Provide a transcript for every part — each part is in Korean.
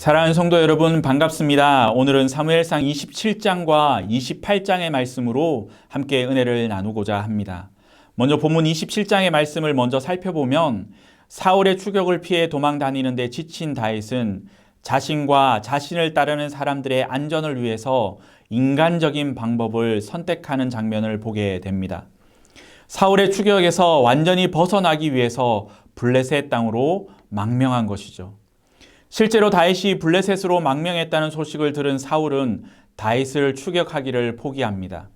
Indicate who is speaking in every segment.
Speaker 1: 사랑하는 성도 여러분, 반갑습니다. 오늘은 사무엘상 27장과 28장의 말씀으로 함께 은혜를 나누고자 합니다. 먼저 본문 27장의 말씀을 먼저 살펴보면 사울의 추격을 피해 도망 다니는데 지친 다윗은 자신과 자신을 따르는 사람들의 안전을 위해서 인간적인 방법을 선택하는 장면을 보게 됩니다. 사울의 추격에서 완전히 벗어나기 위해서 블레셋 땅으로 망명한 것이죠. 실제로 다윗이 블레셋으로 망명했다는 소식을 들은 사울은 다윗을 추격하기를 포기합니다.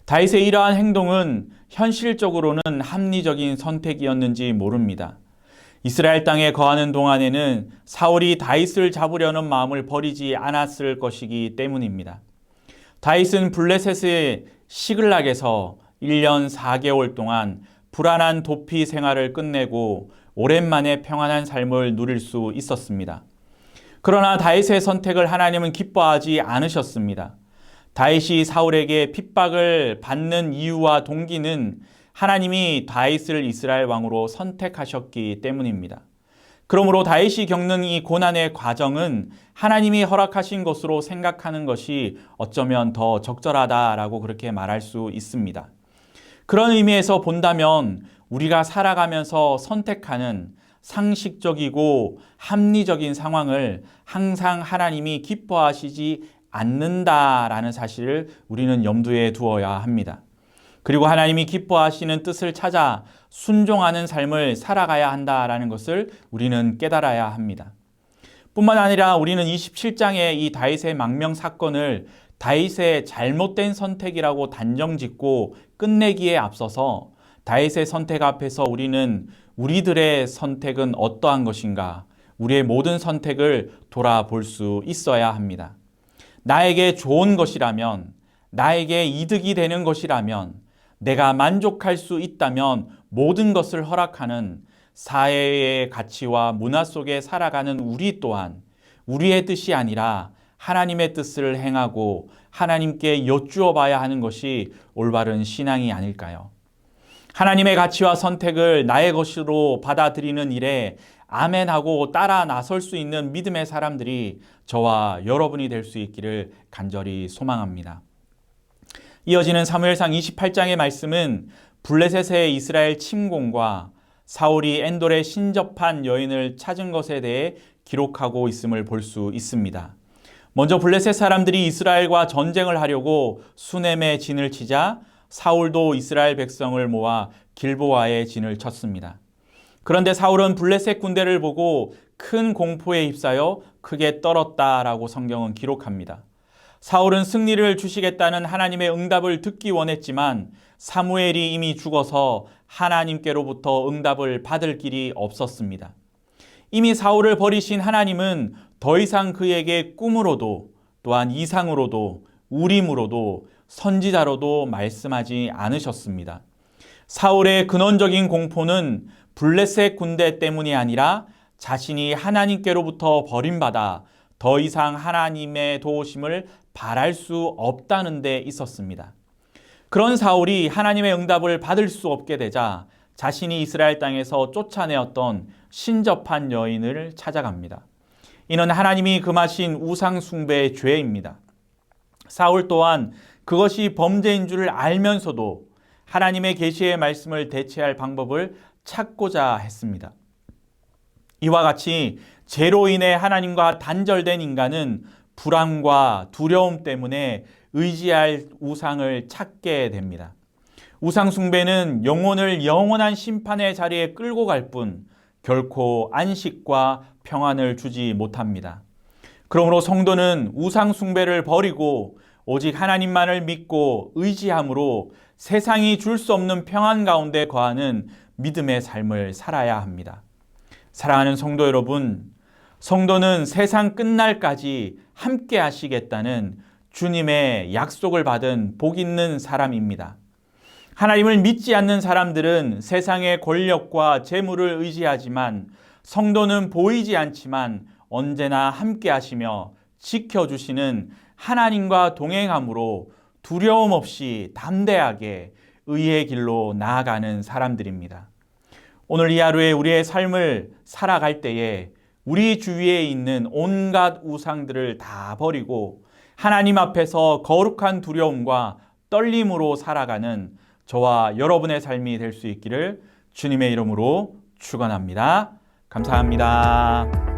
Speaker 1: 다윗의 이러한 행동은 현실적으로는 합리적인 선택이었는지 모릅니다. 이스라엘 땅에 거하는 동안에는 사울이 다윗을 잡으려는 마음을 버리지 않았을 것이기 때문입니다. 다윗은 블레셋의 시글락에서 1년 4개월 동안 불안한 도피 생활을 끝내고 오랜만에 평안한 삶을 누릴 수 있었습니다. 그러나 다윗의 선택을 하나님은 기뻐하지 않으셨습니다. 다윗이 사울에게 핍박을 받는 이유와 동기는 하나님이 다윗을 이스라엘 왕으로 선택하셨기 때문입니다. 그러므로 다윗이 겪는 이 고난의 과정은 하나님이 허락하신 것으로 생각하는 것이 어쩌면 더 적절하다라고 그렇게 말할 수 있습니다. 그런 의미에서 본다면 우리가 살아가면서 선택하는 상식적이고 합리적인 상황을 항상 하나님이 기뻐하시지 않는다라는 사실을 우리는 염두에 두어야 합니다. 그리고 하나님이 기뻐하시는 뜻을 찾아 순종하는 삶을 살아가야 한다라는 것을 우리는 깨달아야 합니다. 뿐만 아니라 우리는 27장의 이 다윗의 망명 사건을 다윗의 잘못된 선택이라고 단정짓고 끝내기에 앞서서 다윗의 선택 앞에서 우리는 우리들의 선택은 어떠한 것인가, 우리의 모든 선택을 돌아볼 수 있어야 합니다. 나에게 좋은 것이라면, 나에게 이득이 되는 것이라면, 내가 만족할 수 있다면 모든 것을 허락하는 사회의 가치와 문화 속에 살아가는 우리 또한 우리의 뜻이 아니라 하나님의 뜻을 행하고 하나님께 여쭈어 봐야 하는 것이 올바른 신앙이 아닐까요? 하나님의 가치와 선택을 나의 것으로 받아들이는 일에 아멘하고 따라 나설 수 있는 믿음의 사람들이 저와 여러분이 될 수 있기를 간절히 소망합니다. 이어지는 사무엘상 28장의 말씀은 블레셋의 이스라엘 침공과 사울이 엔돌에 신접한 여인을 찾은 것에 대해 기록하고 있음을 볼 수 있습니다. 먼저 블레셋 사람들이 이스라엘과 전쟁을 하려고 수넴에 진을 치자 사울도 이스라엘 백성을 모아 길보아에 진을 쳤습니다. 그런데 사울은 블레셋 군대를 보고 큰 공포에 휩싸여 크게 떨었다라고 성경은 기록합니다. 사울은 승리를 주시겠다는 하나님의 응답을 듣기 원했지만 사무엘이 이미 죽어서 하나님께로부터 응답을 받을 길이 없었습니다. 이미 사울을 버리신 하나님은 더 이상 그에게 꿈으로도 또한 이상으로도 우림으로도 선지자로도 말씀하지 않으셨습니다. 사울의 근원적인 공포는 블레셋 군대 때문이 아니라 자신이 하나님께로부터 버림받아 더 이상 하나님의 도우심을 바랄 수 없다는 데 있었습니다. 그런 사울이 하나님의 응답을 받을 수 없게 되자 자신이 이스라엘 땅에서 쫓아내었던 신접한 여인을 찾아갑니다. 이는 하나님이 금하신 우상 숭배의 죄입니다. 사울 또한 그것이 범죄인 줄 알면서도 하나님의 계시의 말씀을 대체할 방법을 찾고자 했습니다. 이와 같이 죄로 인해 하나님과 단절된 인간은 불안과 두려움 때문에 의지할 우상을 찾게 됩니다. 우상 숭배는 영혼을 영원한 심판의 자리에 끌고 갈 뿐 결코 안식과 평안을 주지 못합니다. 그러므로 성도는 우상 숭배를 버리고 오직 하나님만을 믿고 의지함으로 세상이 줄 수 없는 평안 가운데 거하는 믿음의 삶을 살아야 합니다. 사랑하는 성도 여러분, 성도는 세상 끝날까지 함께 하시겠다는 주님의 약속을 받은 복 있는 사람입니다. 하나님을 믿지 않는 사람들은 세상의 권력과 재물을 의지하지만 성도는 보이지 않지만 언제나 함께 하시며 지켜주시는 하나님과 동행함으로 두려움 없이 담대하게 의의 길로 나아가는 사람들입니다. 오늘 이 하루에 우리의 삶을 살아갈 때에 우리 주위에 있는 온갖 우상들을 다 버리고 하나님 앞에서 거룩한 두려움과 떨림으로 살아가는 저와 여러분의 삶이 될 수 있기를 주님의 이름으로 축원합니다. 감사합니다.